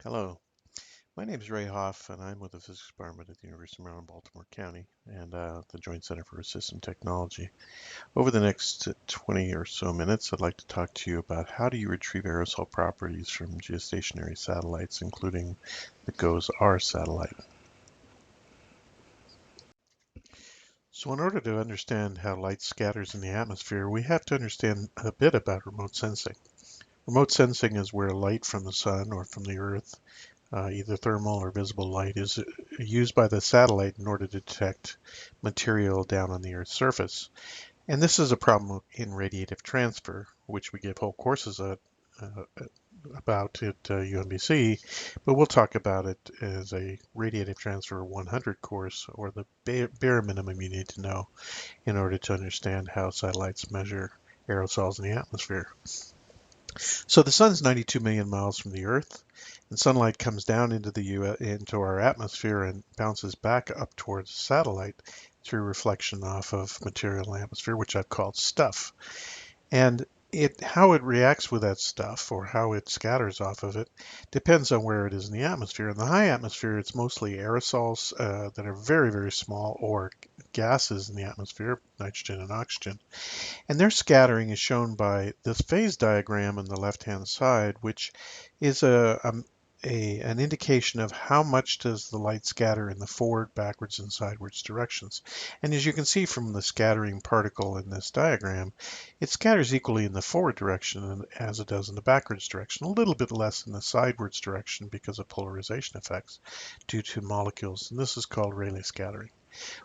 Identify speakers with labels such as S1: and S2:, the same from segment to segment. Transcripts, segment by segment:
S1: Hello, my name is Ray Hoff, and I'm with the Physics Department at the University of Maryland, Baltimore County, and the Joint Center for System Technology. Over the next 20 or so minutes, I'd like to talk to you about how do you retrieve aerosol properties from geostationary satellites, including the GOES-R satellite. So in order to understand how light scatters in the atmosphere, we have to understand a bit about remote sensing. Remote sensing is where light from the sun or from the earth, either thermal or visible light, is used by the satellite in order to detect material down on the Earth's surface. And this is a problem in radiative transfer, which we give whole courses about at UMBC, but we'll talk about it as a radiative transfer 100 course, or the bare minimum you need to know in order to understand how satellites measure aerosols in the atmosphere. So the sun's 92 million miles from the Earth, and sunlight comes down into our atmosphere and bounces back up towards the satellite through reflection off of material in the atmosphere, which I've called stuff. And how it reacts with that stuff, or how it scatters off of it, depends on where it is in the atmosphere. In the high atmosphere, it's mostly aerosols that are very, very small, or gases in the atmosphere, nitrogen and oxygen. And their scattering is shown by this phase diagram on the left-hand side, which is an indication of how much does the light scatter in the forward, backwards, and sidewards directions. And as you can see from the scattering particle in this diagram, it scatters equally in the forward direction as it does in the backwards direction, a little bit less in the sidewards direction because of polarization effects due to molecules. And this is called Rayleigh scattering.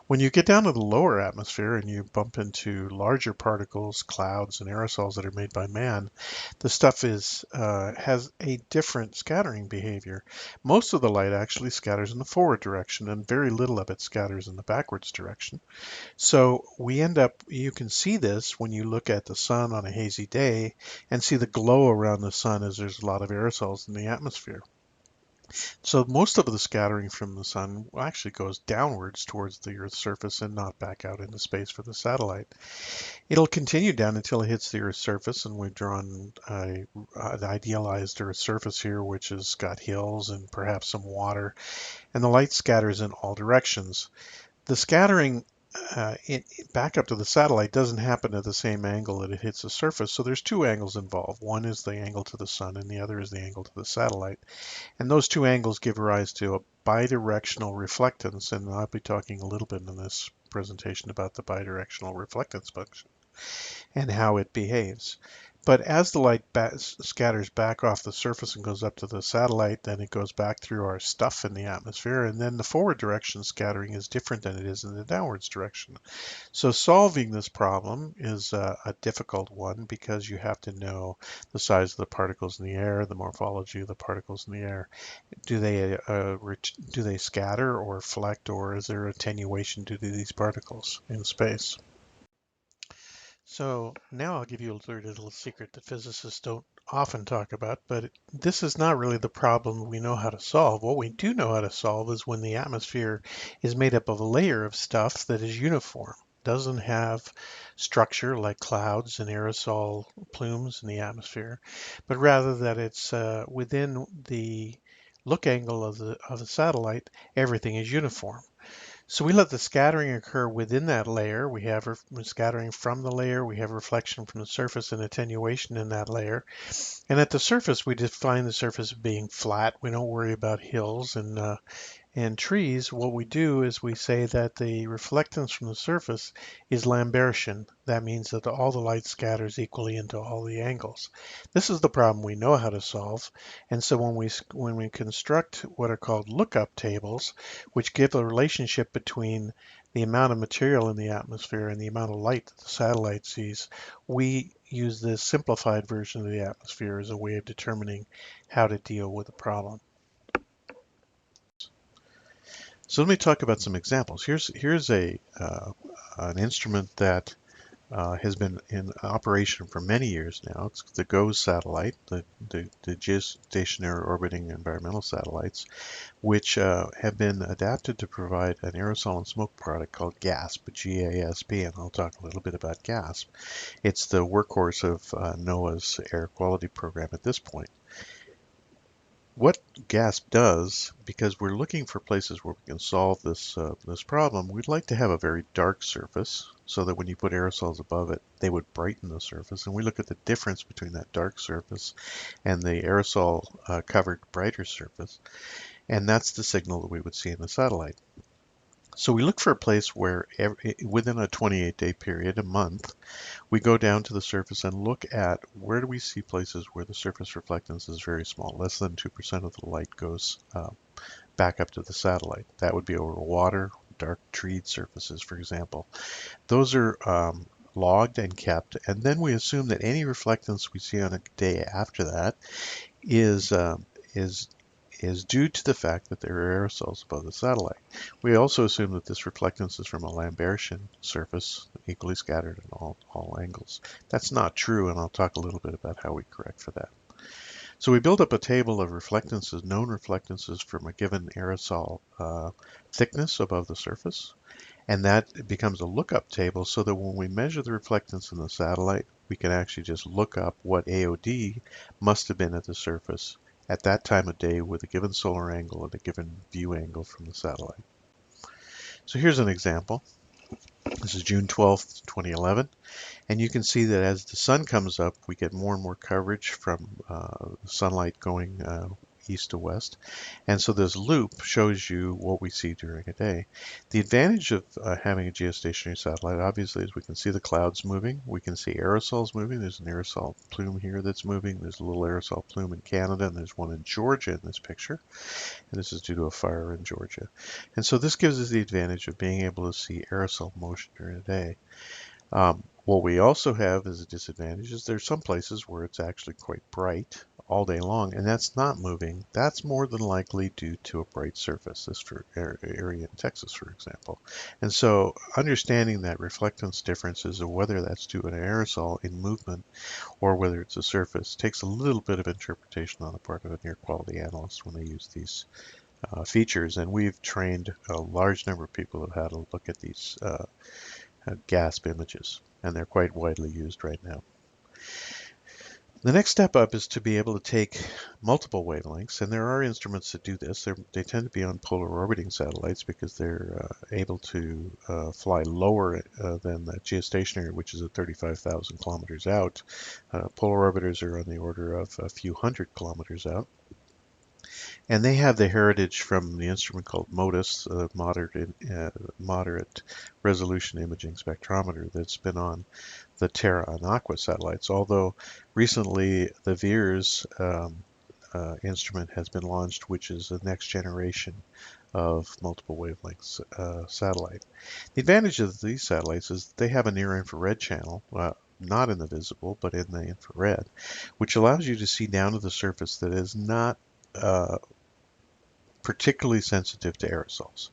S1: When you get down to the lower atmosphere and you bump into larger particles, clouds, and aerosols that are made by man, the stuff has a different scattering behavior. Most of the light actually scatters in the forward direction, and very little of it scatters in the backwards direction. So you can see this when you look at the sun on a hazy day and see the glow around the sun as there's a lot of aerosols in the atmosphere. So most of the scattering from the sun actually goes downwards towards the Earth's surface and not back out into space for the satellite. It'll continue down until it hits the Earth's surface, and we've drawn an idealized Earth's surface here, which has got hills and perhaps some water, and the light scatters in all directions. The scattering back up to the satellite doesn't happen at the same angle that it hits the surface, so there's two angles involved. One is the angle to the sun, and the other is the angle to the satellite. And those two angles give rise to a bidirectional reflectance, and I'll be talking a little bit in this presentation about the bidirectional reflectance function and how it behaves. But as the light scatters back off the surface and goes up to the satellite, then it goes back through our stuff in the atmosphere, and then the forward direction scattering is different than it is in the downwards direction. So solving this problem is a difficult one because you have to know the size of the particles in the air, the morphology of the particles in the air. Do they scatter or reflect, or is there attenuation due to these particles in space? So now I'll give you a little secret that physicists don't often talk about, but this is not really the problem we know how to solve. What we do know how to solve is when the atmosphere is made up of a layer of stuff that is uniform, doesn't have structure like clouds and aerosol plumes in the atmosphere, but rather that it's within the look angle of the satellite, everything is uniform. So we let the scattering occur within that layer. We have scattering from the layer, we have reflection from the surface and attenuation in that layer. And at the surface, we define the surface as being flat. We don't worry about hills and trees. What we do is we say that the reflectance from the surface is Lambertian. That means that all the light scatters equally into all the angles. This is the problem we know how to solve. And so when we construct what are called lookup tables, which give a relationship between the amount of material in the atmosphere and the amount of light that the satellite sees, we use this simplified version of the atmosphere as a way of determining how to deal with the problem. So let me talk about some examples. Here's an instrument that has been in operation for many years now. It's the GOES satellite, the geostationary orbiting environmental satellites, which have been adapted to provide an aerosol and smoke product called GASP, G-A-S-P, and I'll talk a little bit about GASP. It's the workhorse of NOAA's air quality program at this point. What GASP does, because we're looking for places where we can solve this problem, we'd like to have a very dark surface so that when you put aerosols above it, they would brighten the surface. And we look at the difference between that dark surface and the aerosol covered brighter surface, and that's the signal that we would see in the satellite. So we look for a place where within a 28-day period, a month, we go down to the surface and look at where do we see places where the surface reflectance is very small. Less than 2% of the light goes back up to the satellite. That would be over water, dark treed surfaces, for example. Those are logged and kept, and then we assume that any reflectance we see on a day after that is is is due to the fact that there are aerosols above the satellite. We also assume that this reflectance is from a Lambertian surface, equally scattered at all angles. That's not true, and I'll talk a little bit about how we correct for that. So we build up a table of reflectances, known reflectances from a given aerosol thickness above the surface, and that becomes a lookup table so that when we measure the reflectance in the satellite, we can actually just look up what AOD must have been at the surface at that time of day with a given solar angle and a given view angle from the satellite. So here's an example. This is June 12th, 2011. And you can see that as the sun comes up, we get more and more coverage from sunlight going east to west. And so this loop shows you what we see during a day. The advantage of having a geostationary satellite, obviously, is we can see the clouds moving. We can see aerosols moving. There's an aerosol plume here that's moving. There's a little aerosol plume in Canada, and there's one in Georgia in this picture. And this is due to a fire in Georgia. And so this gives us the advantage of being able to see aerosol motion during the day. What we also have as a disadvantage is there's some places where it's actually quite bright all day long, and that's not moving. That's more than likely due to a bright surface, this for area in Texas, for example. And so understanding that reflectance differences of whether that's due to an aerosol in movement or whether it's a surface takes a little bit of interpretation on the part of an air quality analyst when they use these features. And we've trained a large number of people who've had to look at these GASP images, and they're quite widely used right now. The next step up is to be able to take multiple wavelengths, and there are instruments that do this. They tend to be on polar orbiting satellites because they're able to fly lower than the geostationary, which is at 35,000 kilometers out. Polar orbiters are on the order of a few hundred kilometers out. And they have the heritage from the instrument called MODIS, moderate resolution imaging spectrometer that's been on the Terra and Aqua satellites. Although recently the VIIRS instrument has been launched, which is the next generation of multiple wavelengths satellite. The advantage of these satellites is they have a near infrared channel, not in the visible, but in the infrared, which allows you to see down to the surface that is not particularly sensitive to aerosols.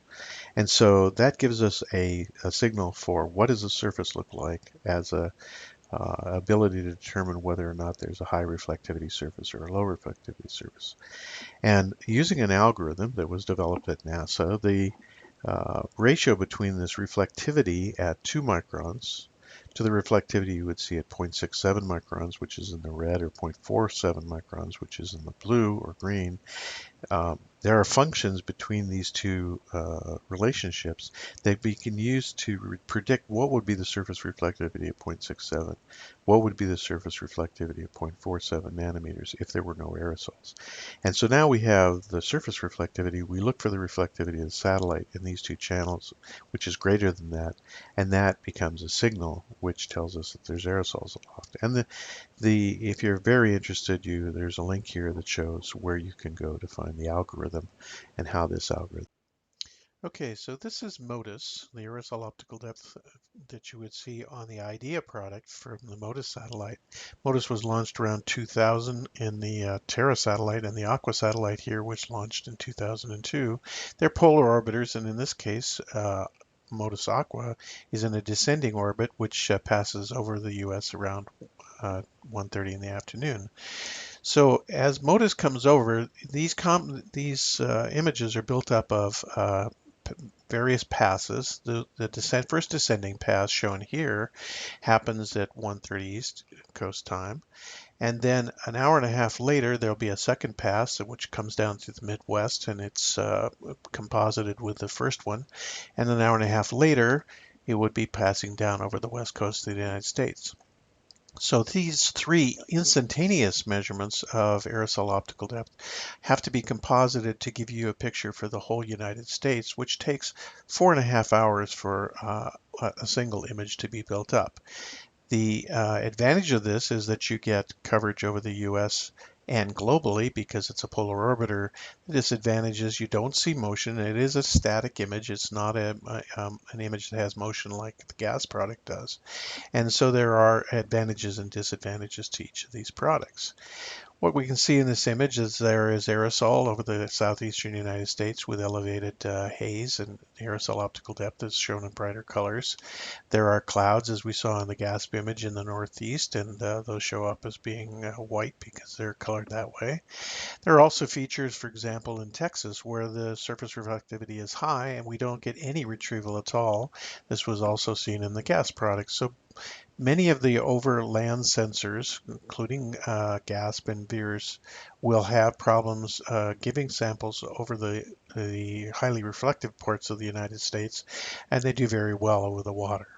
S1: And so that gives us a signal for what does the surface look like as a ability to determine whether or not there's a high reflectivity surface or a low reflectivity surface. And using an algorithm that was developed at NASA, the ratio between this reflectivity at 2 microns to the reflectivity you would see at 0.67 microns, which is in the red, or 0.47 microns, which is in the blue or green, there are functions between these two relationships that we can use to predict what would be the surface reflectivity at 0.67, what would be the surface reflectivity at 0.47 nanometers if there were no aerosols. And so now we have the surface reflectivity. We look for the reflectivity of the satellite in these two channels, which is greater than that, and that becomes a signal which tells us that there's aerosols aloft. And if you're very interested, there's a link here that shows where you can go to find the algorithm and how this algorithm. Okay, so this is MODIS, the aerosol optical depth that you would see on the IDEA product from the MODIS satellite. MODIS was launched around 2000 in the Terra satellite, and the Aqua satellite here was launched in 2002. They're polar orbiters, and in this case, MODIS Aqua is in a descending orbit, which passes over the U.S. around 1:30 in the afternoon. So as MODIS comes over, these images are built up of various passes. The first descending pass shown here happens at 1:30 East Coast time, And then an hour and a half later, there'll be a second pass, which comes down through the Midwest, and it's composited with the first one. And an hour and a half later, it would be passing down over the west coast of the United States. So these three instantaneous measurements of aerosol optical depth have to be composited to give you a picture for the whole United States, which takes 4.5 hours for a single image to be built up. The advantage of this is that you get coverage over the US and globally because it's a polar orbiter. The disadvantage is you don't see motion. It is a static image. It's not an image that has motion like the gas product does. And so there are advantages and disadvantages to each of these products. What we can see in this image is there is aerosol over the southeastern United States with elevated haze, and aerosol optical depth is shown in brighter colors. There are clouds, as we saw in the GASP image in the northeast, and those show up as being white because they're colored that way. There are also features, for example, in Texas, where the surface reflectivity is high and we don't get any retrieval at all. This was also seen in the gas products. So many of the overland sensors, including GASP and VIIRS, will have problems giving samples over the highly reflective parts of the United States, and they do very well over the water.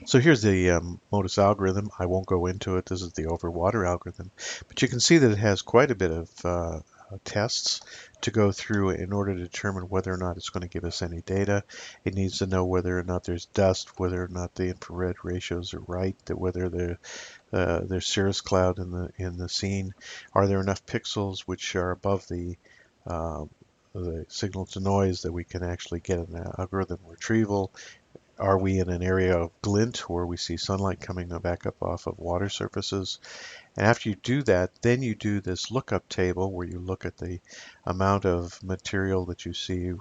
S1: So here's the MODIS algorithm. I won't go into it. This is the overwater algorithm. But you can see that it has quite a bit of tests to go through in order to determine whether or not it's going to give us any data. It needs to know whether or not there's dust, whether or not the infrared ratios are right, that whether there's cirrus cloud in the scene. Are there enough pixels which are above the signal to noise that we can actually get an algorithm retrieval? Are we in an area of glint where we see sunlight coming back up off of water surfaces? And after you do that, then you do this lookup table where you look at the amount of material that you see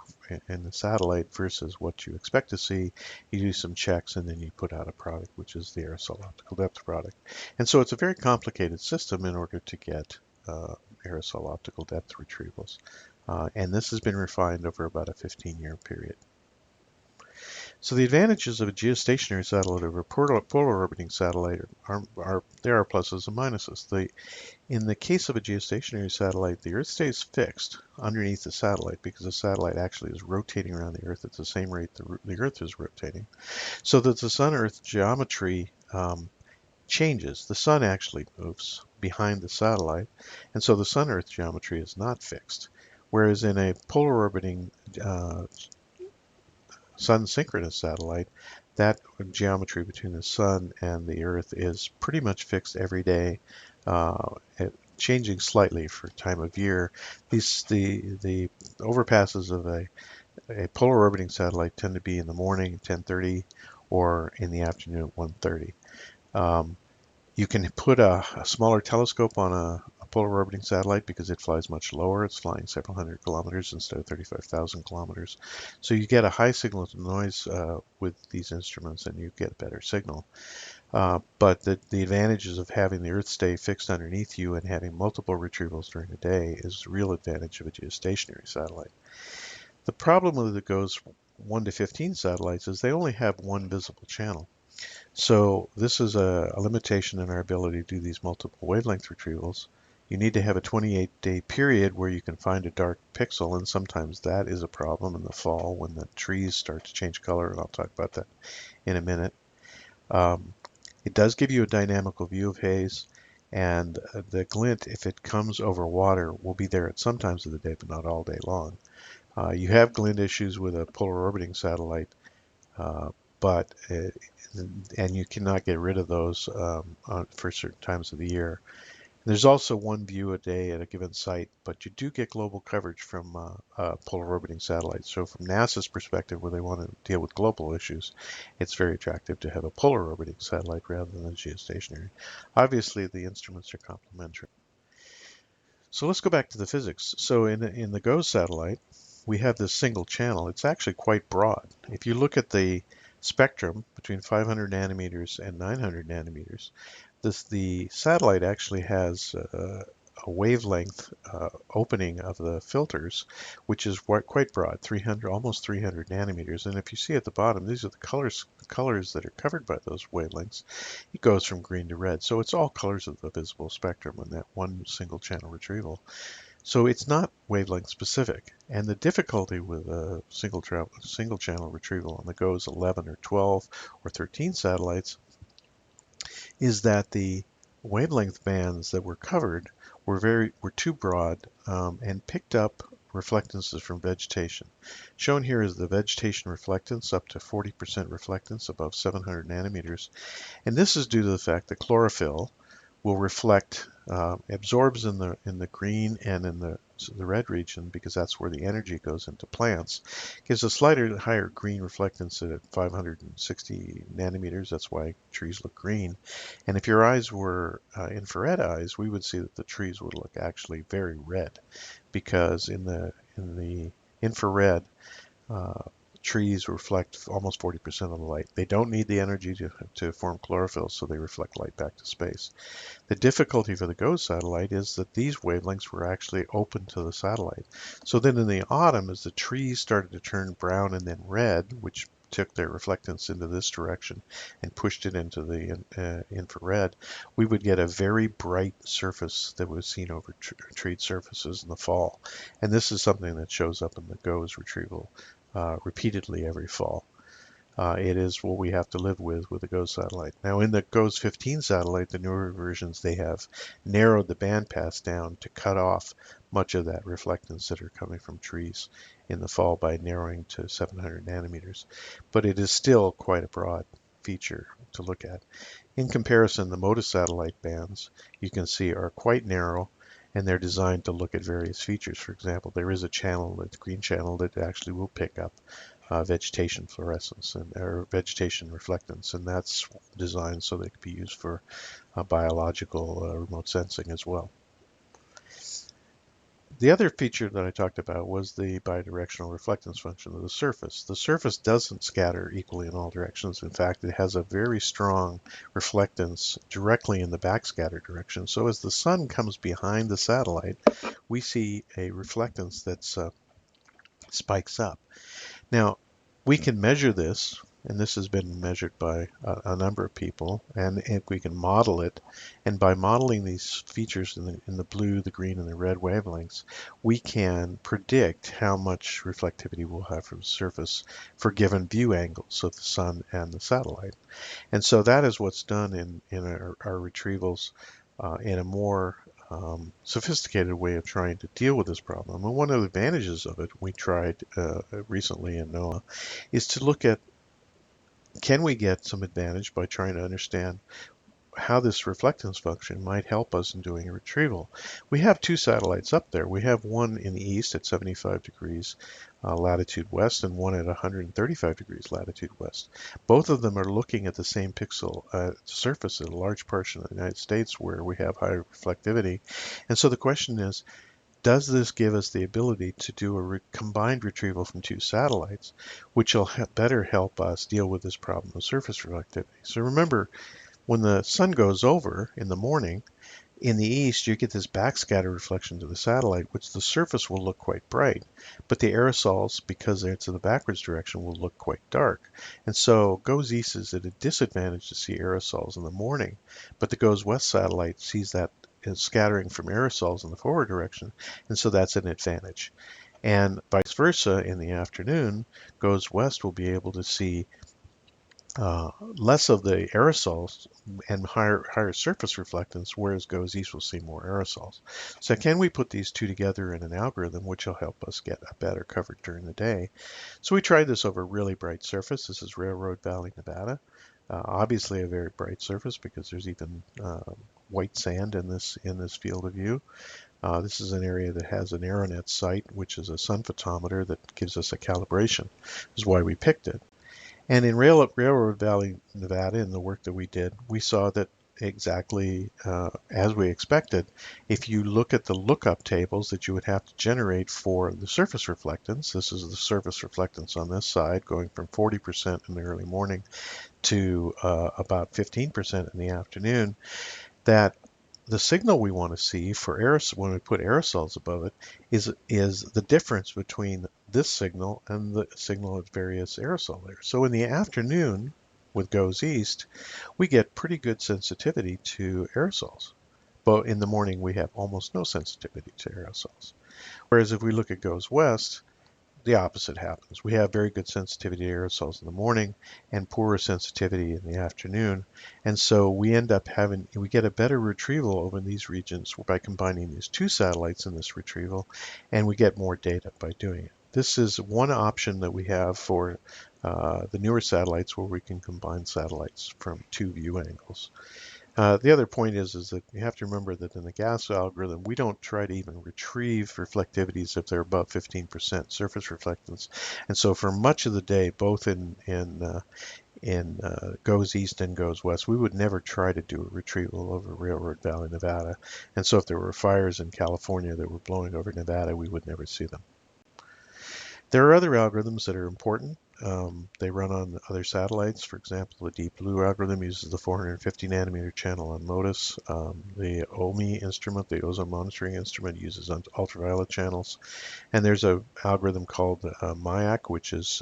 S1: in the satellite versus what you expect to see. You do some checks and then you put out a product, which is the aerosol optical depth product. And so it's a very complicated system in order to get aerosol optical depth retrievals. And this has been refined over about a 15-year period. So the advantages of a geostationary satellite over a polar orbiting satellite there are pluses and minuses. In the case of a geostationary satellite, the Earth stays fixed underneath the satellite because the satellite actually is rotating around the Earth at the same rate the Earth is rotating, so that the Sun-Earth geometry changes. The Sun actually moves behind the satellite, and so the Sun-Earth geometry is not fixed. Whereas in a polar orbiting Sun-synchronous satellite, that geometry between the Sun and the Earth is pretty much fixed every day, changing slightly for time of year. The overpasses of a polar orbiting satellite tend to be in the morning at 10:30 or in the afternoon at 1:30. You can put a smaller telescope on a polar orbiting satellite because it flies much lower. It's flying several hundred kilometers instead of 35,000 kilometers. So you get a high signal to noise with these instruments and you get a better signal. But the advantages of having the Earth stay fixed underneath you and having multiple retrievals during the day is the real advantage of a geostationary satellite. The problem with the GOES 1 to 15 satellites is they only have one visible channel. So this is a limitation in our ability to do these multiple wavelength retrievals. You need to have a 28-day period where you can find a dark pixel, and sometimes that is a problem in the fall when the trees start to change color, and I'll talk about that in a minute. It does give you a dynamical view of haze, and the glint, if it comes over water, will be there at some times of the day, but not all day long. You have glint issues with a polar orbiting satellite, and you cannot get rid of those for certain times of the year. There's also one view a day at a given site, but you do get global coverage from polar orbiting satellites. So from NASA's perspective, where they want to deal with global issues, it's very attractive to have a polar orbiting satellite rather than a geostationary. Obviously, the instruments are complementary. So let's go back to the physics. So in the GOES satellite, we have this single channel. It's actually quite broad. If you look at the spectrum between 500 nanometers and 900 nanometers, the satellite actually has a wavelength opening of the filters, which is quite broad, 300, almost 300 nanometers. And if you see at the bottom, these are the colors that are covered by those wavelengths. It goes from green to red. So it's all colors of the visible spectrum in that one single channel retrieval. So it's not wavelength specific. And the difficulty with a single channel retrieval on the GOES 11 or 12 or 13 satellites is that the wavelength bands that were covered were too broad and picked up reflectances from vegetation. Shown here is the vegetation reflectance up to 40% reflectance above 700 nanometers. And this is due to the fact that chlorophyll will reflect, absorbs in the green and in the red region because that's where the energy goes into plants. Gives a slightly higher green reflectance at 560 nanometers. That's why trees look green. And if your eyes were infrared eyes, we would see that the trees would look actually very red because in the infrared, uh, trees reflect almost 40% of the light. They don't need the energy to form chlorophyll, so they reflect light back to space. The difficulty for the GOES satellite is that these wavelengths were actually open to the satellite. So then in the autumn, as the trees started to turn brown and then red, which took their reflectance into this direction and pushed it into the infrared, we would get a very bright surface that was seen over treed surfaces in the fall. And this is something that shows up in the GOES retrieval repeatedly every fall. It is what we have to live with the GOES satellite. Now, in the GOES 15 satellite, the newer versions, they have narrowed the bandpass down to cut off much of that reflectance that are coming from trees in the fall by narrowing to 700 nanometers. But it is still quite a broad feature to look at. In comparison, the MODIS satellite bands, you can see, are quite narrow, and they're designed to look at various features. For example, there is a channel, the green channel, that actually will pick up vegetation fluorescence or vegetation reflectance, and that's designed so they can be used for biological remote sensing as well. The other feature that I talked about was the bidirectional reflectance function of the surface. The surface doesn't scatter equally in all directions. In fact, it has a very strong reflectance directly in the backscatter direction. So as the sun comes behind the satellite, we see a reflectance that spikes up. Now, we can measure this, and this has been measured by a number of people, and we can model it. And by modeling these features in the blue, the green, and the red wavelengths, we can predict how much reflectivity we'll have from the surface for given view angles of the sun and the satellite. And so that is what's done in our retrievals in a more sophisticated way of trying to deal with this problem. And one of the advantages of it, we tried recently in NOAA, is to look at, can we get some advantage by trying to understand how this reflectance function might help us in doing a retrieval. We have two satellites up there. We have one in the east at 75 degrees latitude west and one at 135 degrees latitude west. Both of them are looking at the same pixel surface in a large portion of the United States where we have high reflectivity. And so the question is, does this give us the ability to do a combined retrieval from two satellites, which will better help us deal with this problem of surface reflectivity? So remember, when the sun goes over in the morning, in the east, you get this backscatter reflection to the satellite, which the surface will look quite bright, but the aerosols, because it's in the backwards direction, will look quite dark. And so GOES East is at a disadvantage to see aerosols in the morning, but the GOES West satellite sees that as scattering from aerosols in the forward direction, and so that's an advantage. And vice versa, in the afternoon, GOES West will be able to see less of the aerosols and higher surface reflectance, whereas GOES East will see more aerosols. So can we put these two together in an algorithm which will help us get a better coverage during the day? So we tried this over a really bright surface. This is Railroad Valley, Nevada. Obviously a very bright surface because there's even white sand in this field of view. This is an area that has an Aeronet site, which is a sun photometer that gives us a calibration. This is why we picked it. And in Railroad Valley, Nevada, in the work that we did, we saw that exactly as we expected. If you look at the lookup tables that you would have to generate for the surface reflectance, this is the surface reflectance on this side, going from 40% in the early morning to about 15% in the afternoon, that the signal we want to see for aerosol when we put aerosols above it is the difference between this signal and the signal at various aerosol layers. So in the afternoon with goes east, we get pretty good sensitivity to aerosols. But in the morning we have almost no sensitivity to aerosols. Whereas if we look at goes west, the opposite happens. We have very good sensitivity to aerosols in the morning and poorer sensitivity in the afternoon. And so we end up we get a better retrieval over these regions by combining these two satellites in this retrieval, and we get more data by doing it. This is one option that we have for the newer satellites where we can combine satellites from two view angles. The other point is that you have to remember that in the gas algorithm, we don't try to even retrieve reflectivities if they're above 15% surface reflectance. And so for much of the day, both in goes east and goes west, we would never try to do a retrieval over Railroad Valley, Nevada. And so if there were fires in California that were blowing over Nevada, we would never see them. There are other algorithms that are important. They run on other satellites. For example, the Deep Blue algorithm uses the 450 nanometer channel on MODIS. The OMI instrument, the ozone monitoring instrument, uses ultraviolet channels. And there's an algorithm called MIAC, which is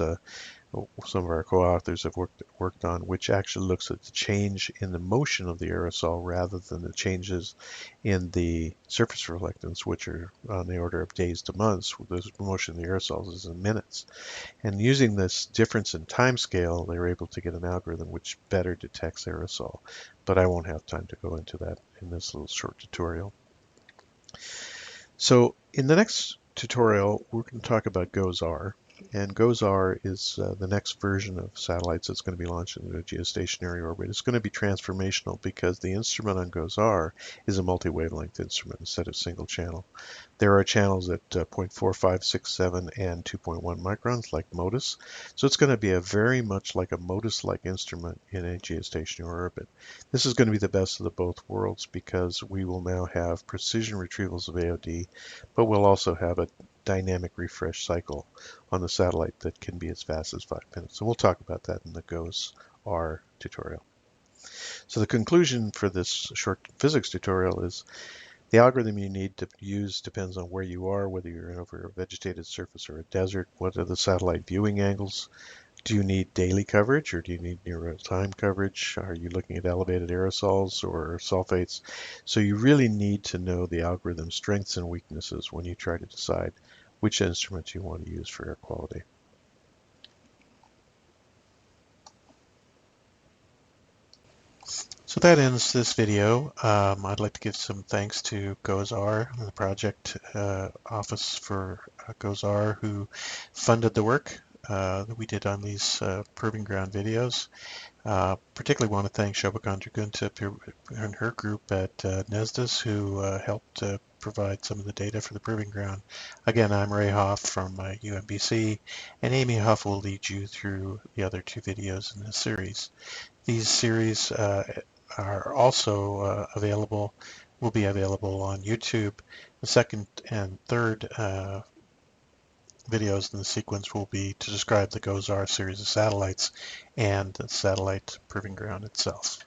S1: some of our co-authors have worked on, which actually looks at the change in the motion of the aerosol rather than the changes in the surface reflectance, which are on the order of days to months. The motion of the aerosols is in minutes. And using this difference in time scale, they were able to get an algorithm which better detects aerosol. But I won't have time to go into that in this little short tutorial. So in the next tutorial, we're going to talk about GOES-R. And GOES-R is the next version of satellites that's going to be launched into a geostationary orbit. It's going to be transformational because the instrument on GOES-R is a multi-wavelength instrument instead of single channel. There are channels at 0.4567 and 2.1 microns like MODIS. So it's going to be a very much like a MODIS-like instrument in a geostationary orbit. This is going to be the best of the both worlds because we will now have precision retrievals of AOD, but we'll also have a dynamic refresh cycle on the satellite that can be as fast as 5 minutes. So we'll talk about that in the GOES-R tutorial. So the conclusion for this short physics tutorial is the algorithm you need to use depends on where you are, whether you're over a vegetated surface or a desert. What are the satellite viewing angles? Do you need daily coverage or do you need near real-time coverage? Are you looking at elevated aerosols or sulfates? So you really need to know the algorithm strengths and weaknesses when you try to decide which instrument you want to use for air quality. So that ends this video. I'd like to give some thanks to GOES-R, the project office for GOES-R, who funded the work that we did on these proving ground videos. Particularly want to thank Shobha Gunta and her group at NESDIS who helped provide some of the data for the proving ground. Again, I'm Ray Hoff from UMBC, and Amy Huff will lead you through the other two videos in this series. These series are also will be available on YouTube. The second and third videos in the sequence will be to describe the GOES-R series of satellites and the satellite proving ground itself.